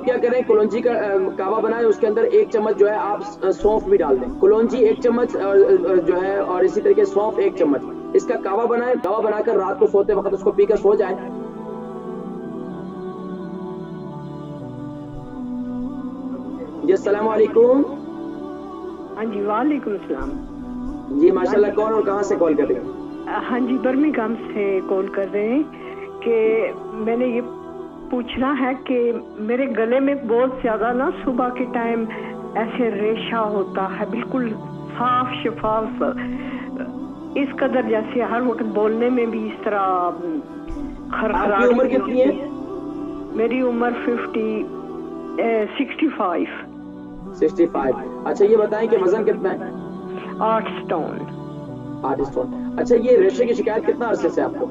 کیا کریں کلونجی کا کعوہ بنائیں، اس کے اندر 1 چمچ جو ہے آپ سونف بھی ڈال دیں، کلونجی 1 چمچ جو ہے اور اسی طریقے سونف 1 چمچ، اس کا کعوہ بنائیں، کعوہ بنا کر رات کو سوتے وقت اس کو پی کر سو جائیں۔ جی السلام علیکم۔ ہاں جی وعلیکم السلام۔ جی ماشاءاللہ، کون اور کہاں سے کال کر رہے ہیں؟ ہاں جی برمنگھم سے کال کر رہے ہیں کہ میں نے یہ پوچھنا ہے کہ میرے گلے میں بہت زیادہ نا صبح کے ٹائم ایسے ریشہ ہوتا ہے، بالکل صاف شفاف، اس قدر جیسے ہر وقت بولنے میں بھی اس طرح خرخراہٹ۔ آپ کی عمر کتنی ہے؟ میری عمر 65۔ اچھا یہ بتائیں کہ وزن کتنا ہے؟ 8 اسٹون۔ 8 اسٹون۔ اچھا یہ ریشے کی شکایت کتنا عرصے سے آپ کو؟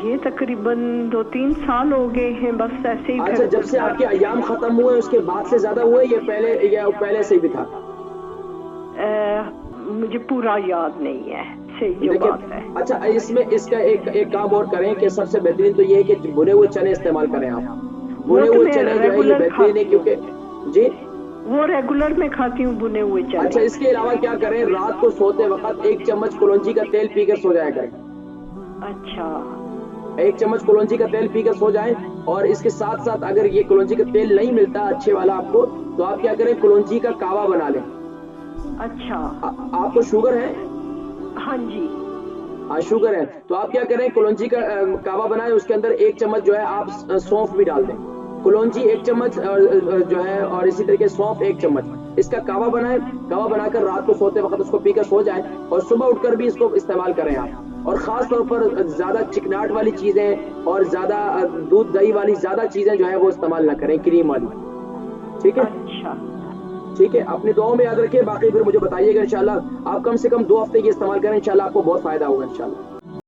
یہ تقریباً 2-3 سال ہو گئے ہیں، بس ایسے ہی۔ اچھا جب سے آپ کے ایام ختم ہوئے اس کے بعد سے زیادہ ہوئے یا پہلے سے بھی تھا؟ مجھے پورا یاد نہیں ہے، صحیح جو بات ہے۔ اچھا اس کا ایک کام اور کریں کہ سب سے بہترین تو یہ ہے کہ بھنے ہوئے چنے استعمال کریں آپ۔ بھنے ہوئے چنے جو ہے یہ بہترین ہے کیونکہ جی وہ ریگولر میں کھاتی ہوں بھنے ہوئے چنے۔ اچھا اس کے علاوہ کیا کریں، رات کو سوتے وقت 1 چمچ کلونجی کا تیل پی کر سو جایا کریں۔ اچھا 1 چمچ کلونجی کا تیل پی کر سو جائیں، اور اس کے ساتھ ساتھ اگر یہ کلونجی کا تیل نہیں ملتا اچھے والا آپ کو تو آپ کیا کریں کلونجی کا کعوہ بنا لیں۔ اچھا آپ کو شوگر ہے؟ ہاں جی ہاں شوگر ہے تو آپ کیا کریں کلونجی کا کعوہ بنائیں، اس کے اندر 1 چمچ جو ہے آپ سونف بھی ڈال دیں، کلونجی 1 چمچ جو ہے اور اسی طریقے سونف 1 چمچ، اس کا کعوہ بنائیں، کعوہ بنا کر رات کو سوتے وقت اس کو پی کر سو جائیں، اور صبح اٹھ کر بھی اس کو استعمال کریں آپ۔ اور خاص طور پر زیادہ چکناٹ والی چیزیں اور زیادہ دودھ دہی والی زیادہ چیزیں جو ہے وہ استعمال نہ کریں، کریم والی، ٹھیک ہے؟ اچھا ٹھیک ہے، اپنی دعاؤں میں یاد رکھیں، باقی پھر مجھے بتائیے گا انشاءاللہ۔ آپ کم سے کم 2 ہفتے کی استعمال کریں، انشاءاللہ آپ کو بہت فائدہ ہوگا انشاءاللہ۔